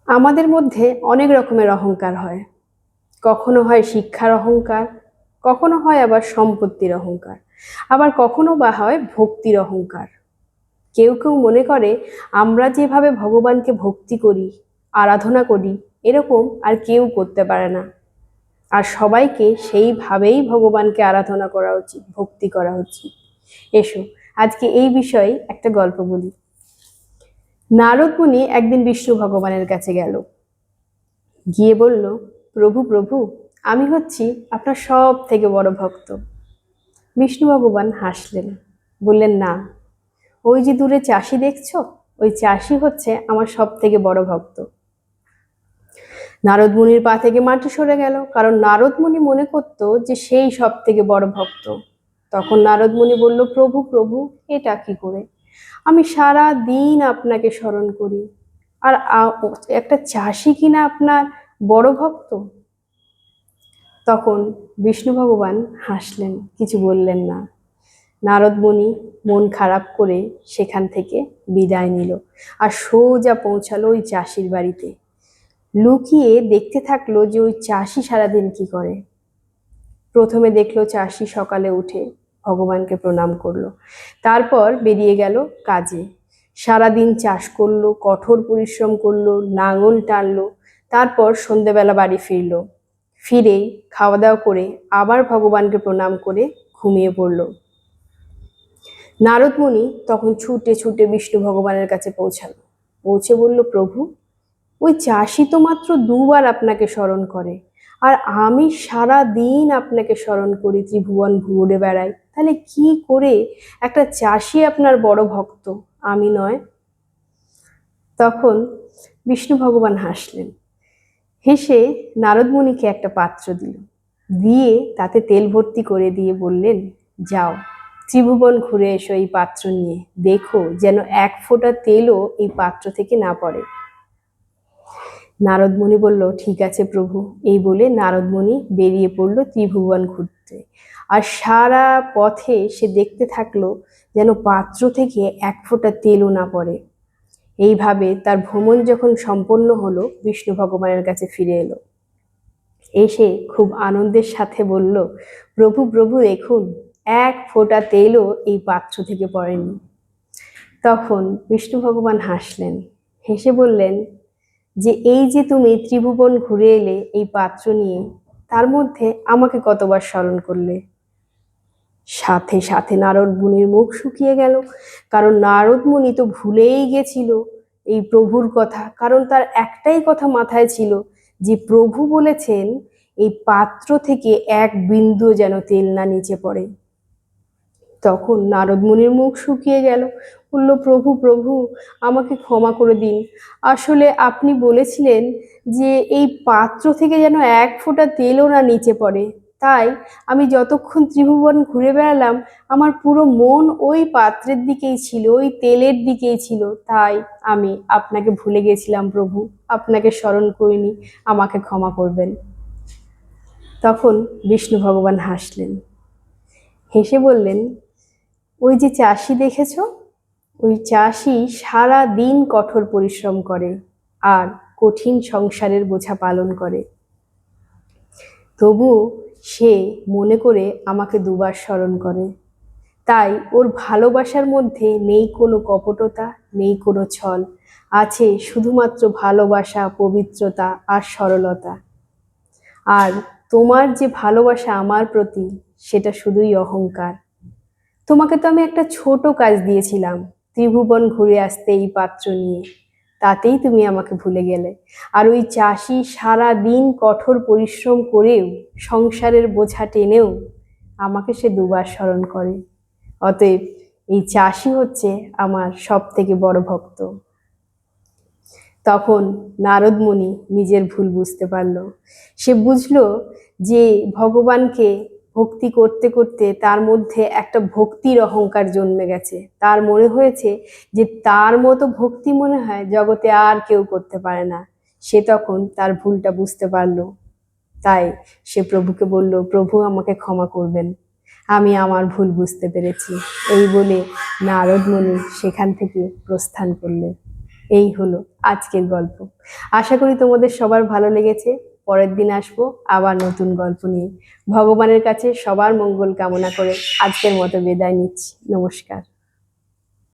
আমাদের মধ্যে অনেক রকমের অহংকার হয়। কখনো হয় শিক্ষার অহংকার, কখনো হয় আবার সম্পত্তির অহংকার, আবার কখনো বা হয় ভক্তির অহংকার। কেউ কেউ মনে করে আমরা যেভাবে ভগবানকে ভক্তি করি, আরাধনা করি, এরকম আর কেউ করতে পারে না। আর সবাইকে সেইভাবেই ভগবানকে আরাধনা করা উচিত, ভক্তি করা উচিত। এসো আজকে এই বিষয়ে একটা গল্প বলি। নারদ মুনি একদিন বিষ্ণু ভগবানের কাছে গেল, গিয়ে বলল, প্রভু প্রভু, আমি হচ্ছি আপনার সব থেকে বড় ভক্ত। বিষ্ণু ভগবান হাসলেন, বললেন, না, ওই যে দূরে চাষি দেখছো, ওই চাষি হচ্ছে আমার সব থেকে বড় ভক্ত। নারদ মুনির পা থেকে মাটি সরে গেল, কারণ নারদ মুনি মনে করতো যে সেই সব থেকে বড় ভক্ত। তখন নারদ মুনি বলল, প্রভু প্রভু, এটা কি করে? আমি সারা দিন আপনাকে স্মরণ করি, আর একটা চাষি কিনা আপনার বড় ভক্ত? তখন বিষ্ণু ভগবান হাসলেন, কিছু বললেন না। নারদ মুনি মন খারাপ করে সেখান থেকে বিদায় নিল, আর সোজা পৌঁছালো ওই চাষির বাড়িতে। লুকিয়ে দেখতে থাকলো যে ওই চাষি সারাদিন কি করে। প্রথমে দেখলো চাষি সকালে উঠে ভগবানকে প্রণাম করলো, তারপর বেরিয়ে গেল কাজে। সারাদিন চাষ করলো, কঠোর পরিশ্রম করলো, লাঙল টানলো, তারপর সন্ধেবেলা বাড়ি ফিরলো। ফিরেই খাওয়া দাওয়া করে আবার ভগবানকে প্রণাম করে ঘুমিয়ে পড়ল। নারদ মুনি তখন ছুটে ছুটে বিষ্ণু ভগবানের কাছে পৌঁছালো, পৌঁছে বলল, প্রভু, ওই চাষি তো মাত্র দুবার আপনাকে স্মরণ করে, আর আমি সারা দিন আপনাকে স্মরণ করি, ত্রিভুবন ঘুরে বেড়াই, তাহলে কি করে একটা চাষি আপনার বড় ভক্ত, আমি নয়? তখন বিষ্ণু ভগবান হাসলেন, হেসে নারদ মুনিকে একটা পাত্র দিল, দিয়ে তাতে তেল ভর্তি করে দিয়ে বললেন, যাও ত্রিভুবন ঘুরে এসো এই পাত্র নিয়ে, দেখো যেন এক ফোঁটা তেলও এই পাত্র থেকে না পড়ে। নারদ মুনি বলল, ঠিক আছে প্রভু। এই বলে নারদ মুনি বেরিয়ে পড়লো ত্রিভুবন ঘুরতে। আর সারা পথে সে দেখতে থাকলো যেন পাত্র থেকে এক ফোঁটা তেলও না পড়ে। এইভাবে তার ভ্রমণ যখন সম্পন্ন হলো, বিষ্ণু ভগবানের কাছে ফিরে এলো। এসে খুব আনন্দের সাথে বলল, প্রভু প্রভু, দেখুন এক ফোঁটা তেলও এই পাত্র থেকে পড়েনি। তখন বিষ্ণু ভগবান হাসলেন, হেসে বললেন যে এই যে তুমি ত্রিভুবন ঘুরে এলে এই পাত্র নিয়ে, তার মধ্যে আমাকে কতবার স্মরণ করলে? সাথে সাথে নারদ মুনির মুখ শুকিয়ে গেল, কারণ নারদ মুনি তো ভুলেই গেছিল এই প্রভুর কথা। কারণ তার একটাই কথা মাথায় ছিল, যে প্রভু বলেছেন এই পাত্র থেকে এক বিন্দু যেন তেল না নিচে পড়ে। তখন নারদ মুনির মুখ শুকিয়ে গেল, বলল, প্রভু প্রভু, আমাকে ক্ষমা করে দিন। আসলে আপনি বলেছিলেন যে এই পাত্র থেকে যেন এক ফোঁটা তেলও না নিচে পড়ে, তাই আমি যতক্ষণ ত্রিভুবন ঘুরে বেড়ালাম আমার পুরো মন ওই পাত্রের দিকেই ছিল, ওই তেলের দিকেই ছিল, তাই আমি আপনাকে ভুলে গেছিলাম প্রভু, আপনাকে স্মরণ করিনি, আমাকে ক্ষমা করবেন। তখন বিষ্ণু ভগবান হাসলেন, হেসে বললেন, ওই যে চাষি দেখেছো, ওই চাষি সারা দিন কঠোর পরিশ্রম করে আর কঠিন সংসারের বোঝা পালন করে, তবু সে মনে করে আমাকে দুবার স্মরণ করে। তাই ওর ভালোবাসার মধ্যে নেই কোনো কপটতা, নেই কোনো ছল, আছে শুধুমাত্র ভালোবাসা, পবিত্রতা আর সরলতা। আর তোমার যে ভালোবাসা আমার প্রতি, সেটা শুধুই অহংকার। তোমাকে তো আমি একটা ছোট কাজ দিয়েছিলাম, ত্রিভুবন ঘুরে আসতে এই পাত্র নিয়ে, তাতেই তুমি আমাকে ভুলে গেলে। আর ওই চাষি সারা দিন কঠোর পরিশ্রম করেও, সংসারের বোঝা টেনেও আমাকে সে দুবার স্মরণ করে। অতএব এই চাষি হচ্ছে আমার সব থেকে বড় ভক্ত। তখন নারদ মুনি নিজের ভুল বুঝতে পারল। সে বুঝলো যে ভগবানকে ভক্তি করতে করতে তার মধ্যে একটা ভক্তির অহংকার জন্মে গেছে। তার মনে হয়েছে যে তার মতো ভক্তি মনে হয় জগতে আর কেউ করতে পারে না। সে তখন তার ভুলটা বুঝতে পারলো। তাই সে প্রভুকে বলল, প্রভু আমাকে ক্ষমা করবেন, আমি আমার ভুল বুঝতে পেরেছি। এই বলে নারদ মুনি সেখান থেকে প্রস্থান করলেন। এই হলো আজকের গল্প। আশা করি তোমাদের সবার ভালো লেগেছে। পরের দিন আসবো আবার নতুন গল্প নিয়ে। ভগবানের কাছে সবার মঙ্গল কামনা করে আজকের মতো বিদায় নিচ্ছি। নমস্কার।